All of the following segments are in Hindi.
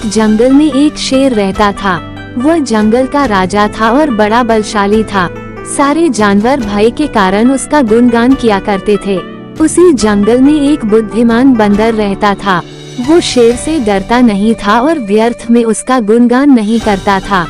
एक जंगल में एक शेर रहता था। वह जंगल का राजा था और बड़ा बलशाली था। सारे जानवर भय के कारण उसका गुणगान किया करते थे। उसी जंगल में एक बुद्धिमान बंदर रहता था। वो शेर से डरता नहीं था और व्यर्थ में उसका गुणगान नहीं करता था।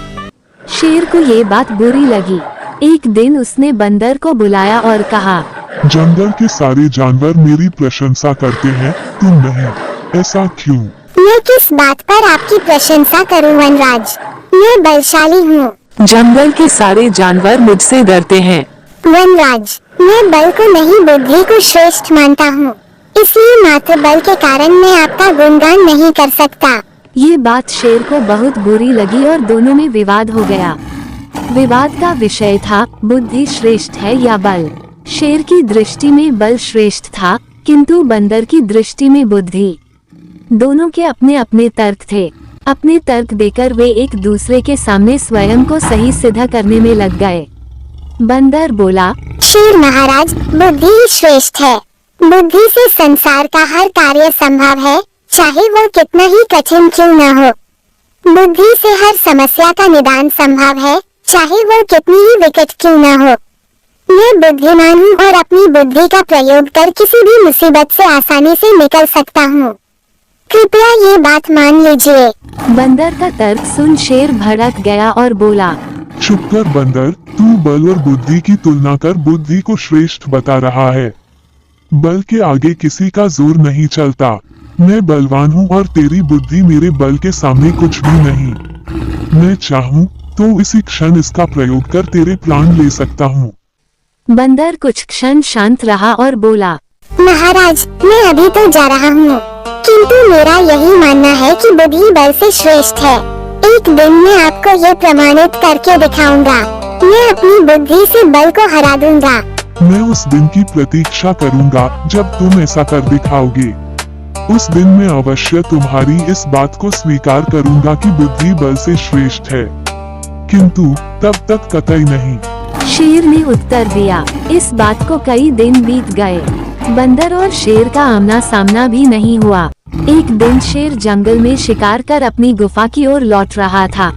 शेर को ये बात बुरी लगी। एक दिन उसने बंदर को बुलाया और कहा, जंगल के सारे जानवर मेरी प्रशंसा करते हैं, तुम नहीं, ऐसा क्यों? मैं किस बात पर आपकी प्रशंसा करूं वनराज? मैं बलशाली हूँ। जंगल के सारे जानवर मुझसे डरते हैं। वनराज, मैं बल को नहीं बुद्धि को श्रेष्ठ मानता हूँ, इसलिए मात्र बल के कारण मैं आपका गुणगान नहीं कर सकता। ये बात शेर को बहुत बुरी लगी और दोनों में विवाद हो गया। विवाद का विषय था बुद्धि श्रेष्ठ है या बल। शेर की दृष्टि में बल श्रेष्ठ था, किंतु बंदर की दृष्टि में बुद्धि। दोनों के अपने अपने तर्क थे। अपने तर्क देकर वे एक दूसरे के सामने स्वयं को सही सिद्ध करने में लग गए। बंदर बोला, शेर महाराज, बुद्धि ही श्रेष्ठ है। बुद्धि से संसार का हर कार्य संभव है, चाहे वह कितना ही कठिन क्यों न हो। बुद्धि से हर समस्या का निदान संभव है, चाहे वह कितनी ही विकट क्यों न हो। मैं बुद्धिमान हूँ और अपनी बुद्धि का प्रयोग कर किसी भी मुसीबत से आसानी से निकल सकता हूँ। कृपया ये बात मान लीजिए। बंदर का तर्क सुन शेर भड़क गया और बोला, चुप कर बंदर, तू बल और बुद्धि की तुलना कर बुद्धि को श्रेष्ठ बता रहा है। बल के आगे किसी का जोर नहीं चलता। मैं बलवान हूँ और तेरी बुद्धि मेरे बल के सामने कुछ भी नहीं। मैं चाहूँ तो इसी क्षण इसका प्रयोग कर तेरे प्राण ले सकता हूँ। बंदर कुछ क्षण शांत रहा और बोला, महाराज, मैं अभी तो जा रहा हूँ, किंतु मेरा यही मानना है कि बुद्धि बल से श्रेष्ठ है। एक दिन मैं आपको ये प्रमाणित करके दिखाऊंगा। मैं अपनी बुद्धि से बल को हरा दूंगा। मैं उस दिन की प्रतीक्षा करूंगा जब तुम ऐसा कर दिखाओगे। उस दिन मैं अवश्य तुम्हारी इस बात को स्वीकार करूंगा कि बुद्धि बल से श्रेष्ठ है, किंतु तब तक कतई नहीं। शेर ने उत्तर दिया। इस बात को कई दिन बीत गए। बंदर और शेर का आमना सामना भी नहीं हुआ। एक दिन शेर जंगल में शिकार कर अपनी गुफा की ओर लौट रहा था।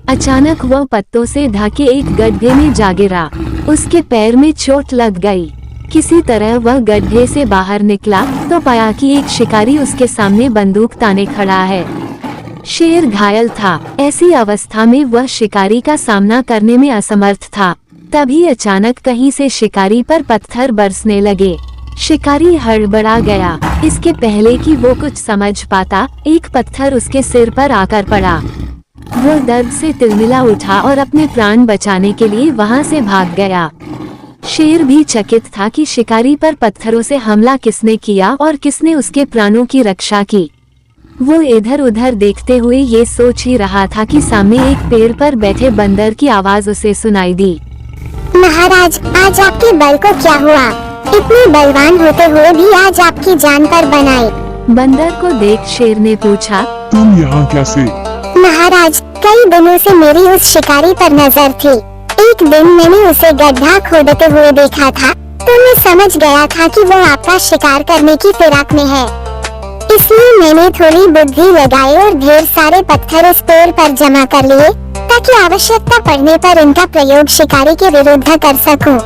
अचानक वह पत्तों से ढके एक गड्ढे में जा गिरा। उसके पैर में चोट लग गई। किसी तरह वह गड्ढे से बाहर निकला तो पाया कि एक शिकारी उसके सामने बंदूक ताने खड़ा है। शेर घायल था। ऐसी अवस्था में वह शिकारी का सामना करने में असमर्थ था। तभी अचानक कहीं से शिकारी पर पत्थर बरसने लगे। शिकारी हड़बड़ा गया। इसके पहले कि वो कुछ समझ पाता, एक पत्थर उसके सिर पर आकर पड़ा। वो दर्द से तिलमिला उठा और अपने प्राण बचाने के लिए वहां से भाग गया। शेर भी चकित था कि शिकारी पर पत्थरों से हमला किसने किया और किसने उसके प्राणों की रक्षा की। वो इधर उधर देखते हुए ये सोच ही रहा था कि सामने एक पेड़ पर बैठे बंदर की आवाज उसे सुनाई दी। महाराज, आज आपके बल को क्या हुआ? इतने बलवान होते हुए भी आज आपकी जान पर बनाई। बंदर को देख शेर ने पूछा, तुम यहाँ कैसे? महाराज, कई दिनों से मेरी उस शिकारी पर नजर थी। एक दिन मैंने उसे गड्ढा खोदते हुए देखा था, तो मैं समझ गया था कि वो आपका शिकार करने की फिराक में है। इसलिए मैंने थोड़ी बुद्धि लगाई और ढेर सारे पत्थर उस पेड़ पर जमा कर लिए, ताकि आवश्यकता पड़ने पर इनका प्रयोग शिकारी के विरुद्ध कर सकूं।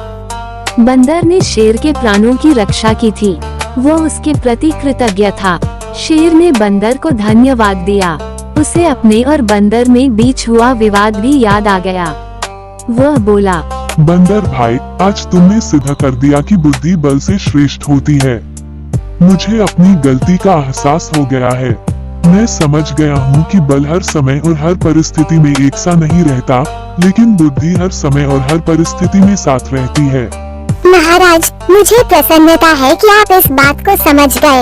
बंदर ने शेर के प्राणों की रक्षा की थी। वो उसके प्रति कृतज्ञ था। शेर ने बंदर को धन्यवाद दिया। उसे अपने और बंदर में बीच हुआ विवाद भी याद आ गया। वह बोला, बंदर भाई, आज तुमने सिद्ध कर दिया कि बुद्धि बल से श्रेष्ठ होती है। मुझे अपनी गलती का एहसास हो गया है। मैं समझ गया हूँ कि बल हर समय और हर परिस्थिति में एक सा नहीं रहता, लेकिन बुद्धि हर समय और हर परिस्थिति में साथ रहती है। महाराज, मुझे प्रसन्नता है कि आप इस बात को समझ गए।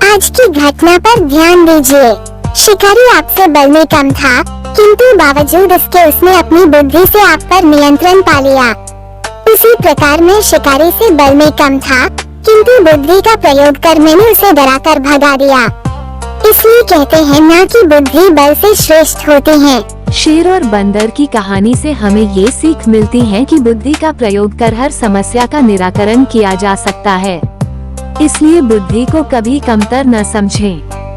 आज की घटना पर ध्यान दीजिए। शिकारी आपसे बल में कम था, किंतु बावजूद इसके उसने अपनी बुद्धि से आप पर नियंत्रण पा लिया। उसी प्रकार मैं शिकारी से बल में कम था, किंतु बुद्धि का प्रयोग कर मैंने उसे डराकर भगा दिया। इसलिए कहते हैं ना कि बुद्धि बल से श्रेष्ठ होती है। शेर और बंदर की कहानी से हमें ये सीख मिलती है कि बुद्धि का प्रयोग कर हर समस्या का निराकरण किया जा सकता है। इसलिए बुद्धि को कभी कमतर न समझें।